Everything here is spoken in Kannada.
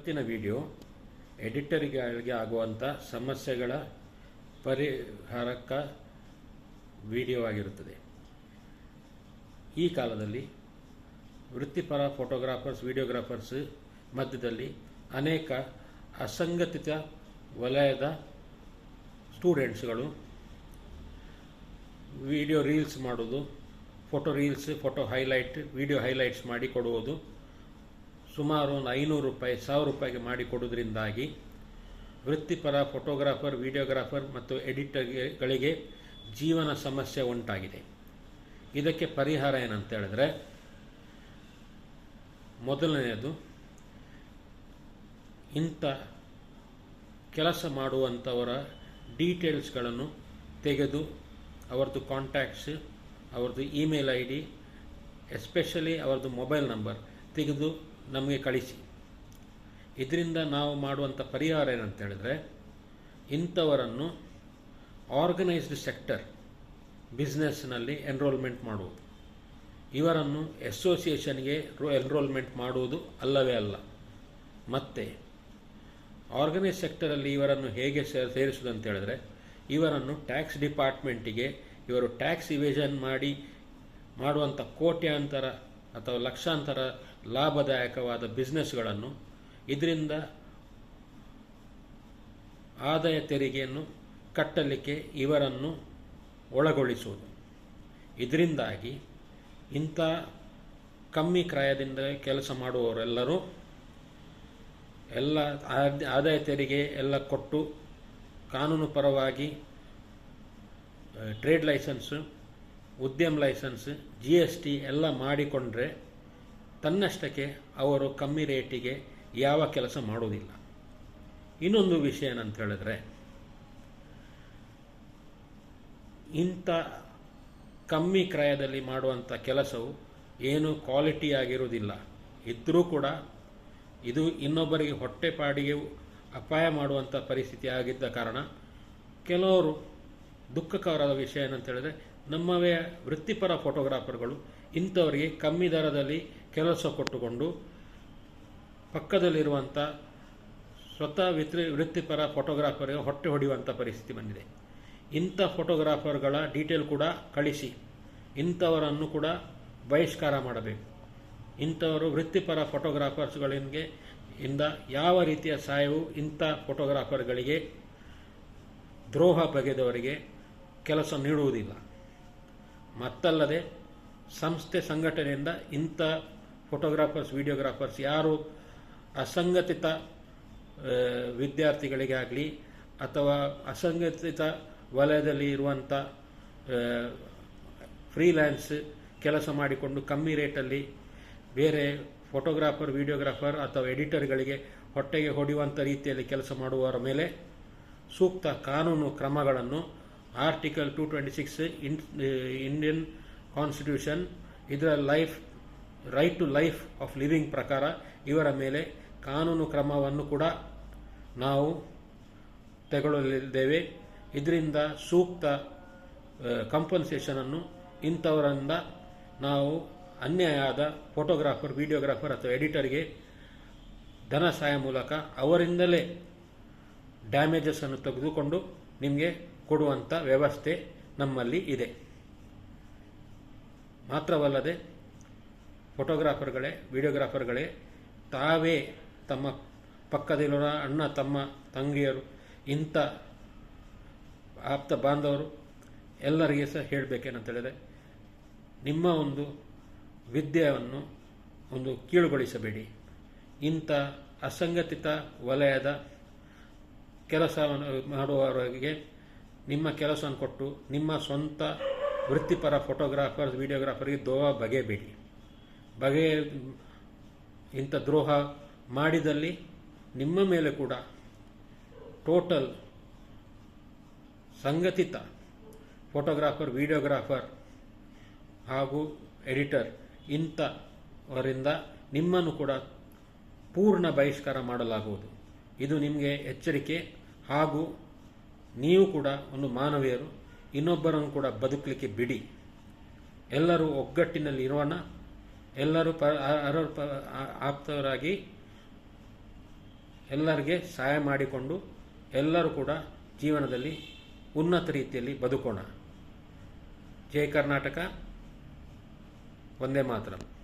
ಇವತ್ತಿನ ವಿಡಿಯೋ ಎಡಿಟರ್ಗಳಿಗೆ ಆಗುವಂಥ ಸಮಸ್ಯೆಗಳ ಪರಿಹಾರಕ ವಿಡಿಯೋ ಆಗಿರುತ್ತದೆ. ಈ ಕಾಲದಲ್ಲಿ ವೃತ್ತಿಪರ ಫೋಟೋಗ್ರಾಫರ್ಸ್, ವಿಡಿಯೋಗ್ರಾಫರ್ಸ್ ಮಧ್ಯದಲ್ಲಿ ಅನೇಕ ಅಸಂಘಟಿತ ವಲಯದ ಸ್ಟೂಡೆಂಟ್ಸ್ಗಳು ವಿಡಿಯೋ ರೀಲ್ಸ್ ಮಾಡೋದು, photo reels, photo highlight, video highlights ಮಾಡಿ ಕೊಡುವುದು, ಸುಮಾರು ಒಂದು 500 ರೂಪಾಯಿ, 1000 ರೂಪಾಯಿಗೆ ಮಾಡಿಕೊಡುವುದರಿಂದಾಗಿ ವೃತ್ತಿಪರ ಫೋಟೋಗ್ರಾಫರ್, ವಿಡಿಯೋಗ್ರಾಫರ್ ಮತ್ತು ಎಡಿಟರ್ಗಳಿಗೆ ಜೀವನ ಸಮಸ್ಯೆ ಉಂಟಾಗಿದೆ. ಇದಕ್ಕೆ ಪರಿಹಾರ ಏನಂತ ಹೇಳಿದ್ರೆ, ಮೊದಲನೆಯದು, ಇಂಥ ಕೆಲಸ ಮಾಡುವಂಥವರ ಡೀಟೇಲ್ಸ್ಗಳನ್ನು ತೆಗೆದು ಅವ್ರದ್ದು ಕಾಂಟ್ಯಾಕ್ಟ್ಸ್, ಅವ್ರದ್ದು ಇಮೇಲ್ ಐ ಡಿ, ಎಸ್ಪೆಷಲಿ ಅವ್ರದ್ದು ಮೊಬೈಲ್ ನಂಬರ್ ತೆಗೆದು ನಮಗೆ ಕಳಿಸಿ. ಇದರಿಂದ ನಾವು ಮಾಡುವಂಥ ಪರಿಹಾರ ಏನಂತ ಹೇಳಿದ್ರೆ, ಇಂಥವರನ್ನು ಆರ್ಗನೈಸ್ಡ್ ಸೆಕ್ಟರ್ ಬಿಸ್ನೆಸ್ನಲ್ಲಿ ಎನ್ರೋಲ್ಮೆಂಟ್ ಮಾಡುವುದು, ಇವರನ್ನು ಅಸೋಸಿಯೇಷನ್ಗೆ ಎನ್ರೋಲ್ಮೆಂಟ್ ಮಾಡುವುದು ಅಲ್ಲವೇ ಅಲ್ಲ. ಮತ್ತು ಆರ್ಗನೈಸ್ ಸೆಕ್ಟರಲ್ಲಿ ಇವರನ್ನು ಹೇಗೆ ಸೇರಿಸುವುದು ಅಂತ ಹೇಳಿದ್ರೆ, ಇವರನ್ನು ಟ್ಯಾಕ್ಸ್ ಡಿಪಾರ್ಟ್ಮೆಂಟಿಗೆ, ಇವರು ಟ್ಯಾಕ್ಸ್ ಇವೇಷನ್ ಮಾಡುವಂಥ ಕೋಟ್ಯಾಂತರ ಅಥವಾ ಲಕ್ಷಾಂತರ ಲಾಭದಾಯಕವಾದ ಬಿಸ್ನೆಸ್ಗಳನ್ನು, ಇದರಿಂದ ಆದಾಯ ತೆರಿಗೆಯನ್ನು ಕಟ್ಟಲಿಕ್ಕೆ ಇವರನ್ನು ಒಳಗೊಳಿಸುವುದು. ಇದರಿಂದಾಗಿ ಇಂಥ ಕಮ್ಮಿ ಕ್ರಯದಿಂದ ಕೆಲಸ ಮಾಡುವವರೆಲ್ಲರೂ ಎಲ್ಲ ಆದಾಯ ತೆರಿಗೆ ಎಲ್ಲ ಕೊಟ್ಟು ಕಾನೂನು ಪರವಾಗಿ ಟ್ರೇಡ್ ಲೈಸೆನ್ಸು, ಉದ್ಯಮ ಲೈಸೆನ್ಸ್, GST ಎಲ್ಲ ಮಾಡಿಕೊಂಡ್ರೆ ತನ್ನಷ್ಟಕ್ಕೆ ಅವರು ಕಮ್ಮಿ ರೇಟಿಗೆ ಯಾವ ಕೆಲಸ ಮಾಡುವುದಿಲ್ಲ. ಇನ್ನೊಂದು ವಿಷಯ ಏನಂತ ಹೇಳಿದ್ರೆ, ಇಂಥ ಕಮ್ಮಿ ಕ್ರಯದಲ್ಲಿ ಮಾಡುವಂಥ ಕೆಲಸವು ಏನು ಕ್ವಾಲಿಟಿ ಆಗಿರುವುದಿಲ್ಲ. ಇದ್ದರೂ ಕೂಡ ಇದು ಇನ್ನೊಬ್ಬರಿಗೆ ಹೊಟ್ಟೆಪಾಡಿಗೆ ಅಪಾಯ ಮಾಡುವಂಥ ಪರಿಸ್ಥಿತಿ ಆಗಿದ್ದ ಕಾರಣ ಕೆಲವರು, ದುಃಖಕರದ ವಿಷಯ ಏನಂತ ಹೇಳಿದ್ರೆ, ನಮ್ಮವೇ ವೃತ್ತಿಪರ ಫೋಟೋಗ್ರಾಫರ್ಗಳು ಇಂಥವರಿಗೆ ಕಮ್ಮಿ ದರದಲ್ಲಿ ಕೆಲಸ ಕೊಟ್ಟುಕೊಂಡು ಪಕ್ಕದಲ್ಲಿರುವಂಥ ಸ್ವತಃ ವೃತ್ತಿಪರ ಫೋಟೋಗ್ರಾಫರ್ಗೆ ಹೊಟ್ಟೆ ಹೊಡೆಯುವಂಥ ಪರಿಸ್ಥಿತಿ ಬಂದಿದೆ. ಇಂಥ ಫೋಟೋಗ್ರಾಫರ್ಗಳ ಡೀಟೇಲ್ ಕೂಡ ಕಳಿಸಿ ಇಂಥವರನ್ನು ಕೂಡ ಬಹಿಷ್ಕಾರ ಮಾಡಬೇಕು. ಇಂಥವರು ವೃತ್ತಿಪರ ಫೋಟೋಗ್ರಾಫರ್ಸ್ಗಳಿಗೆ ಇಂದ ಯಾವ ರೀತಿಯ ಸಹಾಯವು ಇಂಥ ಫೋಟೋಗ್ರಾಫರ್ಗಳಿಗೆ ದ್ರೋಹ ಬಗೆದವರಿಗೆ ಕೆಲಸ ನೀಡುವುದಿಲ್ಲ. ಮತ್ತಲ್ಲದೆ ಸಂಸ್ಥೆ ಸಂಘಟನೆಯಿಂದ ಇಂಥ ಫೋಟೋಗ್ರಾಫರ್ಸ್, ವಿಡಿಯೋಗ್ರಾಫರ್ಸ್ ಯಾರು ಅಸಂಘಟಿತ ವಿದ್ಯಾರ್ಥಿಗಳಿಗಾಗಲಿ ಅಥವಾ ಅಸಂಘಟಿತ ವಲಯದಲ್ಲಿ ಇರುವಂಥ ಫ್ರೀಲ್ಯಾನ್ಸ್ ಕೆಲಸ ಮಾಡಿಕೊಂಡು ಕಮ್ಮಿ ರೇಟಲ್ಲಿ ಬೇರೆ ಫೋಟೋಗ್ರಾಫರ್, ವಿಡಿಯೋಗ್ರಾಫರ್ ಅಥವಾ ಎಡಿಟರ್ಗಳಿಗೆ ಹೊಟ್ಟೆಗೆ ಹೊಡೆಯುವಂಥ ರೀತಿಯಲ್ಲಿ ಕೆಲಸ ಮಾಡುವವರ ಮೇಲೆ ಸೂಕ್ತ ಕಾನೂನು ಕ್ರಮಗಳನ್ನು ಆರ್ಟಿಕಲ್ 226 ಇಂಡಿಯನ್ ಕಾನ್ಸ್ಟಿಟ್ಯೂಷನ್, ಇದರ right to life of living ಪ್ರಕಾರ ಇವರ ಮೇಲೆ ಕಾನೂನು ಕ್ರಮವನ್ನು ಕೂಡ ನಾವು ತೆಗೊಳ್ಳಲಿದ್ದೇವೆ. ಇದರಿಂದ ಸೂಕ್ತ ಕಂಪನ್ಸೇಷನನ್ನು ಇಂಥವರಿಂದ ನಾವು ಅನ್ಯಾಯ ಆದ ಫೋಟೋಗ್ರಾಫರ್, ವಿಡಿಯೋಗ್ರಾಫರ್ ಅಥವಾ ಎಡಿಟರ್ಗೆ ಧನ ಸಹಾಯ ಮೂಲಕ ಅವರಿಂದಲೇ ಡ್ಯಾಮೇಜಸನ್ನು ತೆಗೆದುಕೊಂಡು ನಿಮಗೆ ಕೊಡುವಂಥ ವ್ಯವಸ್ಥೆ ನಮ್ಮಲ್ಲಿ ಇದೆ. ಮಾತ್ರವಲ್ಲದೆ ಫೋಟೋಗ್ರಾಫರ್ಗಳೇ, ವಿಡಿಯೋಗ್ರಾಫರ್ಗಳೇ ತಾವೇ ತಮ್ಮ ಪಕ್ಕದಲ್ಲಿರೋ ಅಣ್ಣ, ತಮ್ಮ, ತಂಗಿಯರು, ಇಂಥ ಆಪ್ತ ಬಾಂಧವರು ಎಲ್ಲರಿಗೆ ಸಹ ಹೇಳಬೇಕೇನಂತ ಹೇಳಿದರೆ, ನಿಮ್ಮ ಒಂದು ವಿದ್ಯೆಯನ್ನು ಒಂದು ಕೀಳುಗೊಳಿಸಬೇಡಿ. ಇಂಥ ಅಸಂಘಟಿತ ವಲಯದ ಕೆಲಸವನ್ನು ಮಾಡುವವರಿಗೆ ನಿಮ್ಮ ಕೆಲಸವನ್ನು ಕೊಟ್ಟು ನಿಮ್ಮ ಸ್ವಂತ ವೃತ್ತಿಪರ ಫೋಟೋಗ್ರಾಫರ್, ವಿಡಿಯೋಗ್ರಾಫರ್ಗೆ ದ್ರೋಹ ಬಗೆಯಬೇಡಿ. ಇಂಥ ದ್ರೋಹ ಮಾಡಿದಲ್ಲಿ ನಿಮ್ಮ ಮೇಲೆ ಕೂಡ ಟೋಟಲ್ ಸಂಘಟಿತ ಫೋಟೋಗ್ರಾಫರ್, ವಿಡಿಯೋಗ್ರಾಫರ್ ಹಾಗೂ ಎಡಿಟರ್ ಇಂಥವರಿಂದ ನಿಮ್ಮನ್ನು ಕೂಡ ಪೂರ್ಣ ಬಹಿಷ್ಕಾರ ಮಾಡಲಾಗುವುದು. ಇದು ನಿಮಗೆ ಎಚ್ಚರಿಕೆ. ಹಾಗೂ ನೀವು ಕೂಡ ಒಂದು ಮಾನವೀಯರು, ಇನ್ನೊಬ್ಬರನ್ನು ಕೂಡ ಬದುಕಲಿಕ್ಕೆ ಬಿಡಿ. ಎಲ್ಲರೂ ಒಗ್ಗಟ್ಟಿನಲ್ಲಿ ಇರೋಣ. ಎಲ್ಲರೂ ಆಪ್ತರಾಗಿ ಎಲ್ಲರಿಗೆ ಸಹಾಯ ಮಾಡಿಕೊಂಡು ಎಲ್ಲರೂ ಕೂಡ ಜೀವನದಲ್ಲಿ ಉನ್ನತ ರೀತಿಯಲ್ಲಿ ಬದುಕೋಣ. ಜೈ ಕರ್ನಾಟಕ, ವಂದೇ ಮಾತರಂ.